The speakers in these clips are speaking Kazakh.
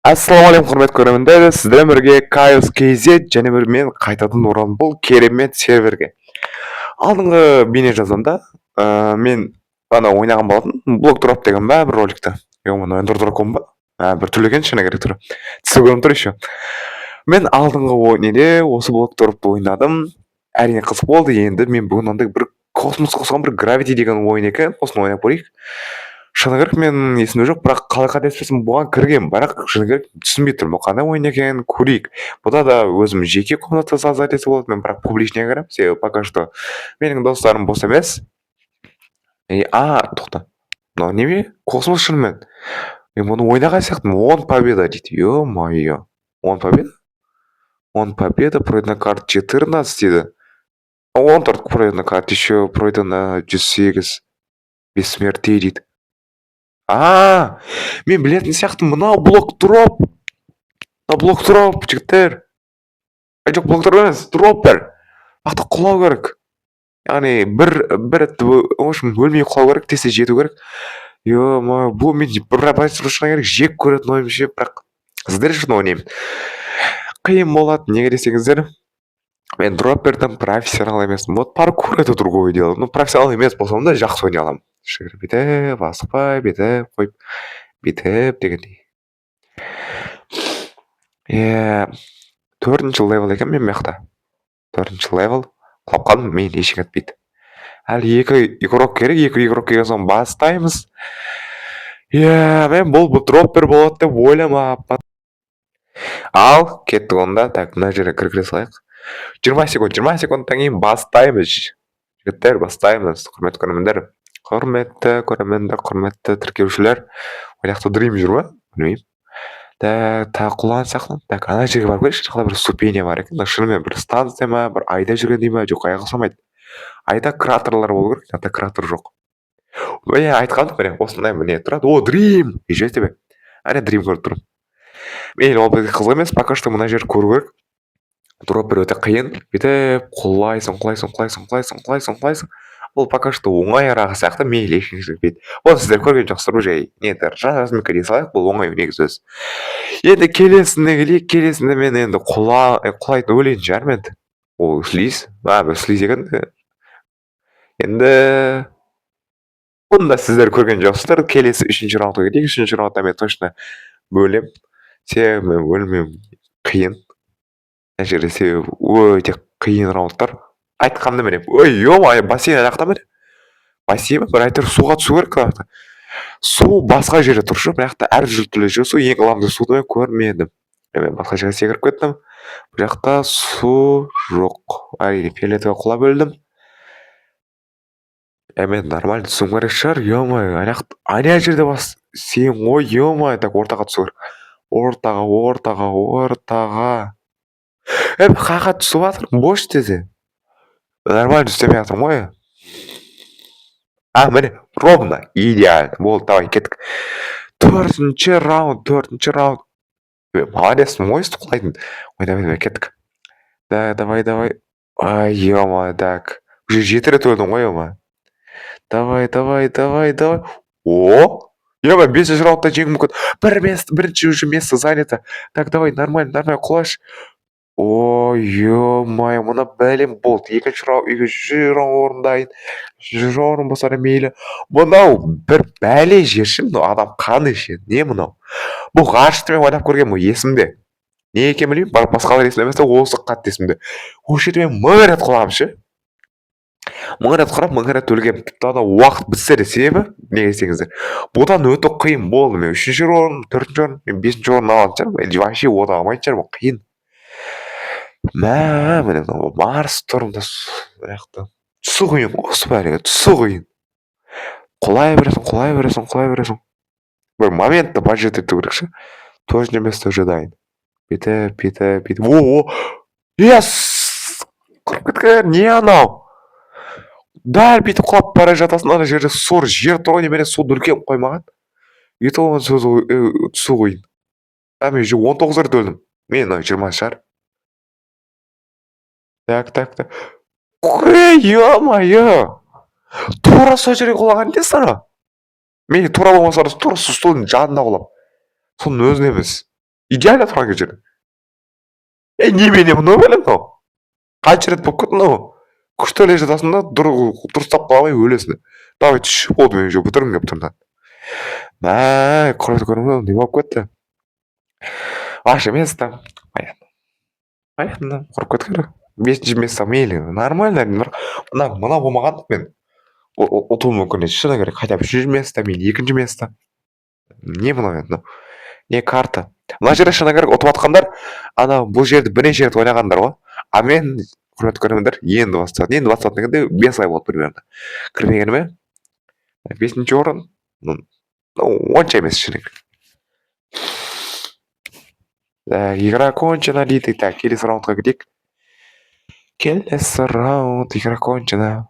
Ассалаумағалейкум құрметті көрермендер, сіздермен бірге Кайос KZ және мен қайтадан оралдым бұл керемет серверге. Алдыңғы бейне жазғанда мен ана ойнаған болатын блок дроп деген бір роликті. Оны эндер дракон ба? Бір түрлеген шыны керек түрі. Түсі көрініп тұр еще. Мен алдыңғы неде осы блок дропты ойнадым. Әрине қызық болды. Енді мен бүгін ондай бір космос қосқан бір гравити деген ойын екен. Осыны ойнап көрейік. Шыны керек мен есімде жоқ, бірақ қалай қателеспесем бұған кіргенмін, бірақ шыны керек түсінбей тұрмын бұл қандай ойын екенін. Көрейік. Бұда да өзім жеке комната создать етсе болады, мен бірақ публичныйға кіремін, себебі пока что менің достарым бос емес. Тоқта, мынау неме космос шынымен. Мен бұны ойнаған сияқтымын. 10 победа дейді. Ё-моё, 10 победа? 10 победа, пройдена карта 14 дейді. 14 пройдена карта, еще пройдена 108 бессмертие дейді. Мен білетін сияқтымын. Мынау блок дроп. Мынау блок дроп, жігіттер. Жоқ, блок дроп емес, дроппер. Ақты құлау керек. Яғни бір өлмей құлау керек, тесте жету керек. Ё-моё, бұл мен бір байсырышына керек, жек көретін ойым ше, бірақ сіздер үшін ойнаймын. Қиын болады, неге десеңіздер, мен дропперден профессионал емеспін. Вот паркур это другое дело. Ну, профессионал емес болсам да жақсы ойнай аламын. Бүйтіп, асықпай, бүйтіп қойып, бүйтіп дегендей. 4-ші левел екен мен мияқта. 4-ші левел. Құлап қалдым, мен ешің әтпейді. Әлі 2 игрок керек, 2 игрок келген соң бастаймыз. Мен бұл дроппер болады деп ойламаппын. Ал, кеттік онда. Так, мына жерге кіргіре салайық. 20 секундтан кейін бастаймыз. Жігіттер, бастаймыз. Құрметті көрермендер. Құрметті тіркеушілер. Ойнақты дрим жүр ма? Білмеймін. Так, құлан сақтан. Так, ана жерге барып көрейікші. Жақта бір ступеня бар екен. Шынымен бір станция ма, бір айда жүргендей ма? Жоқ, аяғы ұқсамайды. Айда кратерлар болу керек. Ата кратер жоқ. Айтқандық міне, осындай міне тұрады. О, дрим! Ежет тебе. Әне дрим көріп тұрмын. Мен ол бізге қызық емес, пока что мына жер көру керек. Дроппер өте қиын. Бүйтіп құлайсың. Бұл пока что оңай араға сияқты мейлі ешкім жетпейді. Оны сіздер көрген жоқсыздар уже. Жазмайқа дей салайық, бұл оңай негізі өзі. Енді келесінде келейік, келесінде мен енді құлайтын өлейін шығармын енді. Ол слиз. Бір слиз екен. Енді бұны да сіздер көрген жоқсыздар. Келесі 3-ші раундқа кетейік. 3-ші раундта мен точно бөлем. Себебі мен өлмем қиын. Мына жерде себебі өте қиын раундтар. Айтқанды міне. Ой, ё-моё, бассейн аяқта міне. Бассейн бір айтыр суға түсу керек қылақты. Су басқа жерде тұршы, бұл жақта әр түрлі жүр. Су ең ғаламды суды мен көрмедім. Мен басқа жерге секіріп кеттім. Бұл жақта су жоқ. Әрине, фиолетовый құлап өлдім. Мен нормально түсуім керек шығар. Ё-моё, ана жерде сен ғой, ё-моё, так ортаға түсу керек. Ортаға. Қақа түсіп жатыр, бош десе. Нормально істемей жатырмын ғой. Міне, ровно, идеально. Болды, давай, кеттік. 4-ші раунд. Молодец, ойсты құлайтын. Давай, кеттік. Давай. Ай, ё-моё, так. Уже 7 рет өлдім ғой, ё-моё. Давай. О! Ё-моё, 5-ші раундта жеңу мүмкін. Бірінші уже место занято. Так, давай, нормально, құлаш. О, ё-моё, мұны бәлем болды. 2-ші раунд орындайын. 3-ші орын болса да мейлі. Мұнау бір бәле жерші, мұнау адам қаны ше. Не мұнау? Бұл ғарышты мен ойнап көрген мұ есімде. Не екен білмеймін, басқалар есімде емес, осы қатты есімде. Осы жерде мен 1000 рет құлағым ше. 1000 рет құрап, 1000 рет өлгем. Тіпті ана уақыт бітсе де себебі, не десеңіздер. Бұдан өте қиын болды. Мен 3-ші орын, 4-ші орын, мен 5-ші орын алатын шығармын. Вообще одан алмайтын шығармын, қиын. Міне Марс тұрымда түсі қиын, осы бәріге түсі қиын. Құлай бересің. Бір моментті бажет ету керек ше. Тоже место уже дайын. Бүйтіп. О! Ес! Құрып кеткен, не анау? Дәл бүйтіп құлап бара жатасың, ана жерде сор, жер тұрған немене суды үлкен қоймаған. Еті оған түсі қиын. Мен 19 рет өлдім. Мен 20 шығар. Так. Ё-моё! Тура сол жерге құлаған не сара? Мен тура болмаса тура сол столдың жанында құлап. Соның өзін емес. идеально тұрған жері. Немене мынау бәлем мынау? Қанша рет болып кетті мынау? Күшті іле жатасың да дұрыстап қалмай өлесің. Давай түш, болды мен уже бітіргім келіп тұр. Мә, көрдім не болып кетті? Ваше место. Понятно. Понятно. Құрып кеткелі. 5-ші место мейлі. Нормально, бірақ мына болмаған мен ұтуым мүмкін еді. Шыны керек, хотя бы 3-ші место, мен 2-ші место. Не мынау енді? Не карта? Мына жерде шыны керек ұтып жатқандар, ана бұл жерді бірнеше рет ойнағандар ғой. А мен құрметті көрермендер енді бастады. Енді бастады дегенде 5 ай болды примерно. Кірмегеніме 5-ші орын. Онша емес шыны керек. Игра кончена дейді. Так, келесі раундқа кетейік. Келесі раунд, игра кончена.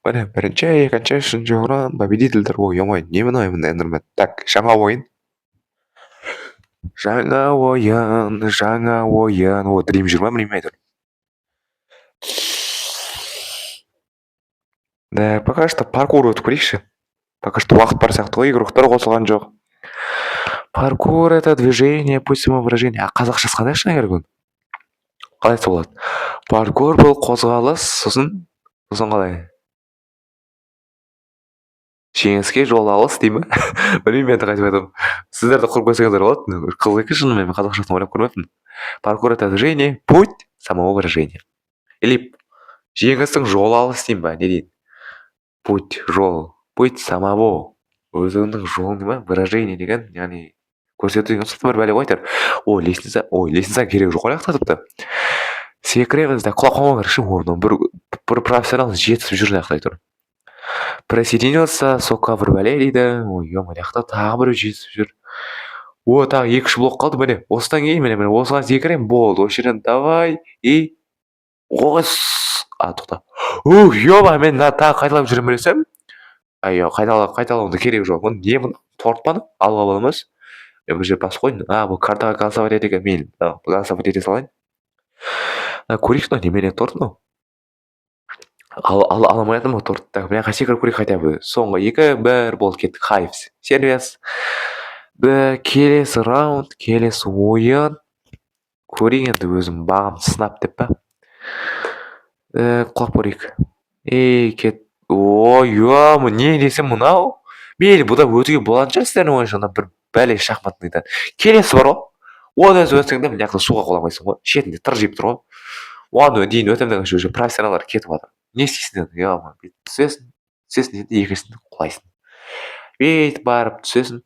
Міне, бірінші, екінші, үшінші орын, победительдер. Ой, ой, не мынау эндермен. Так, жаңа ойын. Жаңа ойын. О, дрим жүр ма, білмей тұр. Да, пока что паркур өтіп көрейікші. Пока что уақыт бар сияқты ғой, игрухтар қосылған жоқ. Паркур это движение, путь самовыражение. А қазақшасы қандай шыны керек? Қалай болады? Паркур бұл қозғалыс, сосын қалай? Жеңіске жол алыс дей ма? Білмеймін, мен қайтып айтамын. Сіздерді құрып көрсеңіздер болады. Қызық екен шынымен, мен қазақшасын ойлап көрмеппін. Паркур это движение, путь самого выражения. Или жеңістің жол алыс деймін ба, не дейін? Путь, жол, путь самого. Өзіңнің жолың ба, выражение деген, яғни көрсету деген сұқты бір бәле ғой айтар. Ой, лестница керек жоқ аяқта тіпті. Секіреміз да құлап қалмау керек шын орнынан. Бір профессионал жетісіп жүр аяқтай тұр. Присоединился, соқа бір бәле дейді. Ой, аяқта тағы біреу жетісіп жүр. О, тағы 2-ші блок қалды, міне. Осыдан кейін міне осыған секірем, болды. Осы жерден давай и тоқта. Мен тағы қайталап жүрем білесем. Қайталауымды керек жоқ. Бұл не бұл? Торт па? Алға боламыз. Мен бір жер бас қойын. Бұл картаға голосовать етеге мейлі. Голосовать ете салайын. Көрейік мынау немене торт мынау? Аламай жатырмын торт. Мына секіріп көрейік хотя бы. Соңғы 2-1 болып кеттік. Хайвс. Сервис. Келесі раунд, келесі ойын. Көрейік енді өзім бағым сынап деп па. Құлап көрейік. Кет. Ой, не десем мынау? Мейлі, бұда өтуге болғанша сіздердің ойыншығына бір бәле шахматныйдан. Келесі бар ғой. Оны өтсең де мына суға қоламайсың ғой. Шетінде тыр жеп тұр ғой. Оны дейін өтемден уже профессионалдар кетіп жатыр. Не істейсің енді? Түсесің енді екіншісін құлайсың. Бүйтіп барып түсесің.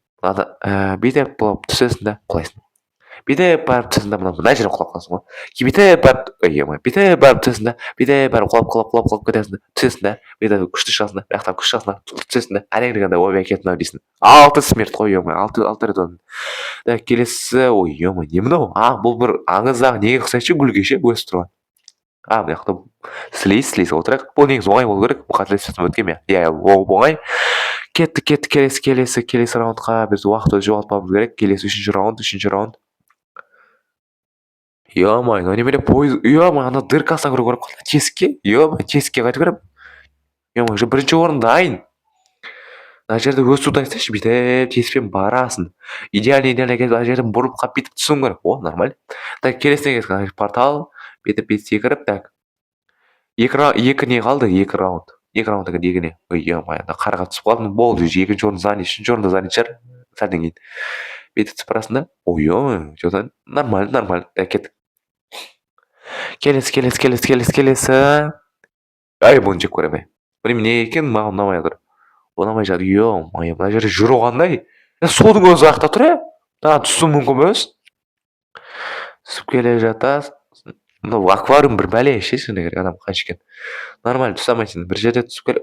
Бүйтіп болып түсесің да құлайсың. Бүйтіп барып түсесің да мына жерден құлап қаласың ғой. Бүйтіп барып түсесің да, бүйтіп барып құлап кетесің да, түсесің да, бүйтіп күшті шығасың да, аяқтан күшті шығасың да, түсесің да, әрең дегенде ойбай кеттім ау дейсің. 6 смерть қой, 6 рет одан. Келесі, не мынау? Бұл бір аңыздағы неге ұқсайды гүлге ше өсіп тұрған. Мына жақта слиз отырайық. Бұл негізі оңай болу керек. Бұл қателесіп өткен ме? Оңай. Келесі раундқа біз уақыт жоғалтпауымыз керек. Келесі 3-ші раунд. Ана немене пойыз, ана дыркасына көріп қалды. Тесікке қайтып көрем. Уже бірінші орын дайын. Мына жерде өз суды айтсайшы, бүйтіп теспен барасың. Идеально келіп, мына жерден бұрып қап бүйтіп түсуің керек. Нормально. Так, келесіне келесің. Портал, бүйтіп секіріп, так. 2 не қалды? 2 раунд. 2 раундтан кейін не? Қарға түсіп қалдым. Болды, 2-ші орын занят, 3-ші орында занят шығар. Сәлден кейін. Бүйтіп түсіп барасың да. Жодан нормально. Кеттік. Келесі. Бұны жек көремей. Білмеймін не екен, маған ұнамай жатыр. Ұнамай жатыр. Мына жерде жүру қандай? Судың өзі аяқта тұр, түсу мүмкін емес. Түсіп келе жатасың. Аквариум бір бәле шешін керек адам қанша екен. Нормально түсе алмайсың. Бір жерде түсіп келе.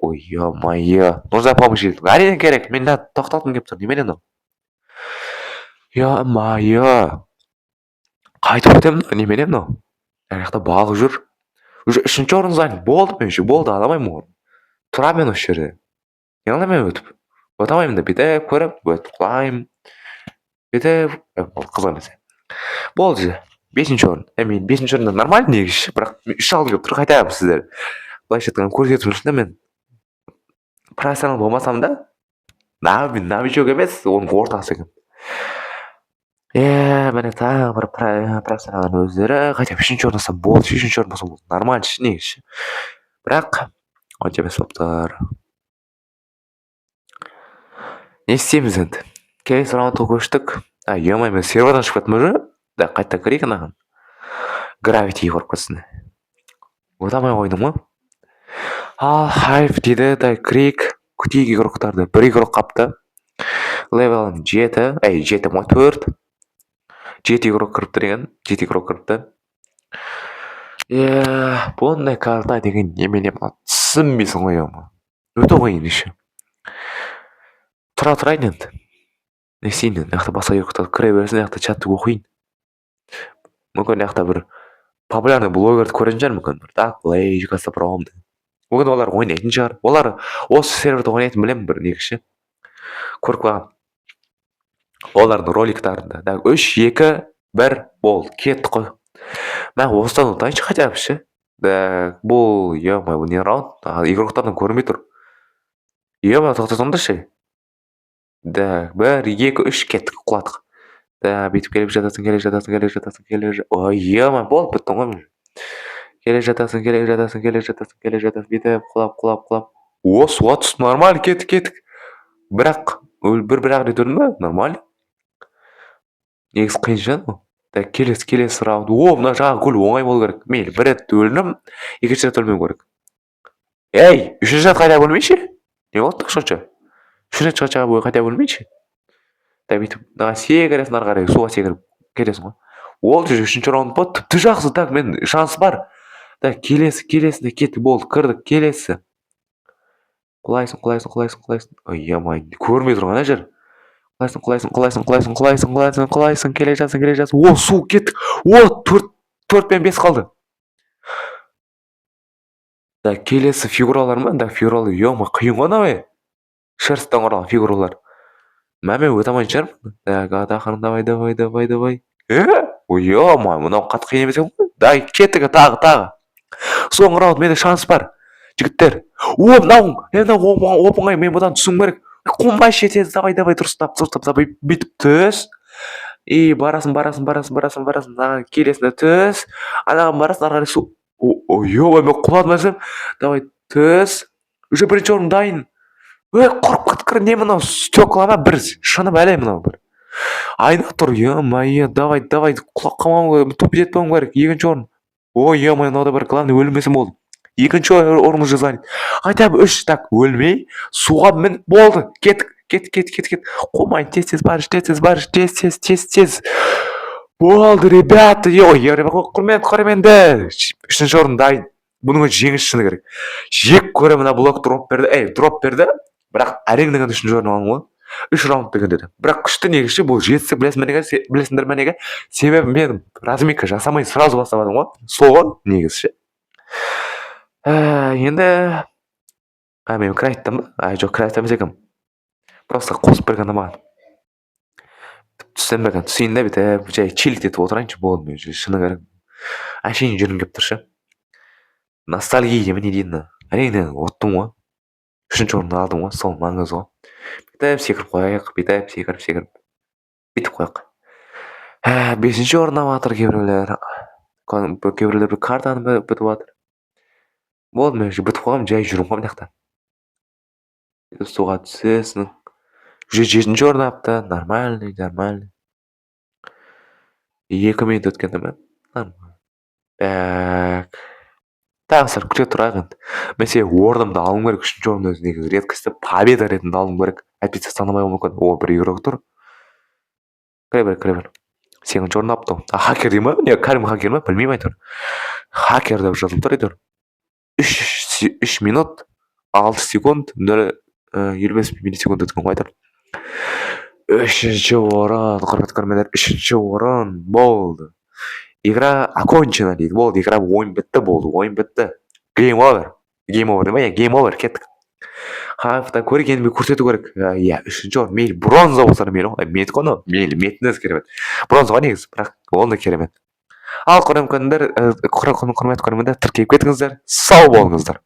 Нужна помощь етіп. Әрине керек. Мен тоқтатқым келіп тұр. Немене мынау? Қайтып өтемін. Немене мынау? Аяқта балық жүр. Уже 3-ші орын занят. Болды, аламаймын орын. Тұрамын осы жерде. Не аламаймын өтіп. Өте алмаймын да, бүйтіп көріп, өтіп құлаймын. Бүйтіп, қызық емес. Болды. 5-ші орын. Мен 5-ші орында нормально негізі, бірақ 3 алдым келіп тұр, қайтамын сіздер. Былайша айтқанда көрсетіп жүрсін да мен профессионал болмасам да, новичок емес, оның ортасы екен. Міне тағы бір профессионалдың өздері хотя бы үшінші орын алса болды, үшінші орын болса болды. Нормально ше, негізі. Бірақ онша емес болып тұр. Не істейміз енді? Келесі раундқа көштік. Е-мое, мен сервердан шығып кеттім уже. Да, қайта кірейік анаған. Гравити құрып кетсін. Ойламай қойдым ғой. Ал хайп дейді, да кірейік. Күтейік игроктарды. Бір игрок қапты. Левелім 7, 7 ма 4. 7 игрок кіріпті деген. 7 игрок кіріпті. Бұндай карта деген немене мына түсінбейсің ғой ема. Өте қиын еще. Тұра тұрайын енді. Не істейін енді, мына жақта басқа игроктар кіре берсін, мына жақта чатты оқиын. Мүмкін мына жақта бір популярный блогерді көретін шығар мүмкін. Бір так, плей, жикаса промды. Мүмкін олар ойнайтын шығар. Олар осы серверді ойнайтын білемін бір негізі. Көріп қалған. Олардың роликтарында. 3-2-1 болды. Кеттік қой. Мен осыдан ұтайыншы хотя бы ше. Бұл ема бұл не раунд? Игроктардан көрінбей тұр. Ема тоқтатыңдар ше. 1-2-3 кеттік құладық. Бүйтіп келіп жатасың. Ой, ема болды біттің ғой. Келе жатасың. Бүйтіп құлап. О, суға түсіп нормально кеттік. Бірақ бір-ақ рет өлдім бе? Нормально. Негізі қиын жан ғой. Келесі раунд. Мына жағы гүл оңай болу керек. Мейлі, бір рет өлдім, екінші рет өлмеу керек. Үшінші рет қайта өлмейші? Не болды сонша? Үшінші рет қайта өлмейші? Бүйтіп, секіресің ары қарай, суға секіріп кетесің ғой. Ол үшінші раунд болды. Тіпті жақсы, так, мен шанс бар. Келесінде кеттік болды, кірдік, келесі. Құлайсың. Ой, ямай, көрмей тұрған жер. Құлайсың, келе жатсың. О, су кеттік. О, 4 пен 5 қалды. Келесі фигуралар ма? Фигуралар, ема, қиын ғой набай. Шерсттен құралған фигуралар. Мәме өте аман шығармын. Атақырын, давай. Ой, ема, мынау қатты қиын емес ғой. Кеттік, тағы. Соңғы раунд, менде шанс бар. Жігіттер. Мынау оп-оңай, мен бұдан түсім керек. Қонбай шетеді, давай, дұрыстап, бүйтіп түс. Барасың, келесінде түс. Анаған барасың, ары қарай су. Ой, мен құладым әзім. Давай, түс. Уже бірінші орын дайын. Құрып қыткыр, не мынау, стеклама бір, шыны бәлей мынау бір. Айна тұр, е-мае, давай, құлақ қамам, топ жетпем керек, екінші орын. Ой, е-мае, мынау да бір, главный өлмесім болды. Екінші орын уже занят. Хотя бы 3, так, өлмей, суға мін, болды, кеттік. Қомайын, тез барыш. Болды, ребята, құрменді. Үшінші орын дайын. Бұның жеңіс шыны керек. Жек көремін, блок дроп берді. Бірақ әреңдеген үшінші орын алың ғой. 3 раунд деген деді. Бірақ күшті негізі бұл жетісі білесіңдер ме неге? Себебі мен размика жасамай сразу бастамадым ғой. Соған негізі. Енді мен крайттым ба? Жоқ, крайттамыз екім. Просто қосып берген маған. Түсейін да бүйтіп, жай чилит етіп отырайыншы болды. Шыны керек. Әшейін жүргім келіп тұр ше. Ностальгия деме не дейін. Әрине оттым ғой. Үшінші орынды алдым ғой, сол маңыз ғой. Бүйтіп секіріп қояйық, бүйтіп қояйық. 5-ші орын аватыр кейбіреулер бір картаны бітіп жатыр. Болды, мен бітіп қойғам, жай жүрім ғой мына жақта. Суға түсесің. 7-ші орын апты, нормальный. 2 минут өткенде ме? Нормально. Тағысыр күте тұрайық енді. Мен орнымды алым керек, 3-ші орын өзі негізі редкісті победа ретінде алым керек. Әйтпесе санамай мүмкін. Бір игрок тұр. Кіре бер. 7-ші орын апты. Хакер дей ма? Не, кәдімгі хакер ма? Білмеймін айтыр. Хакер деп жазылып тұр айтыр. 3 минут 6 секунд 25 миллисекунд өткен ғой айтыр. 3-ші орын, құрметкермелер, 3-ші орын болды. Игра окончена дейді. Болды, игра ойын бітті. Game over дей ма? Game over, кеттік. Хайфта көргенімді көрсету керек. 3-ші орын, мейлі, бронза болсар мейлі ғой. Мет қоны, мейлі, метіңіз керемет. Бронзаға негіз, бірақ ол да керемет. Ал құрметкермелер, тіркеп кетіңіздер, сау болыңыздар.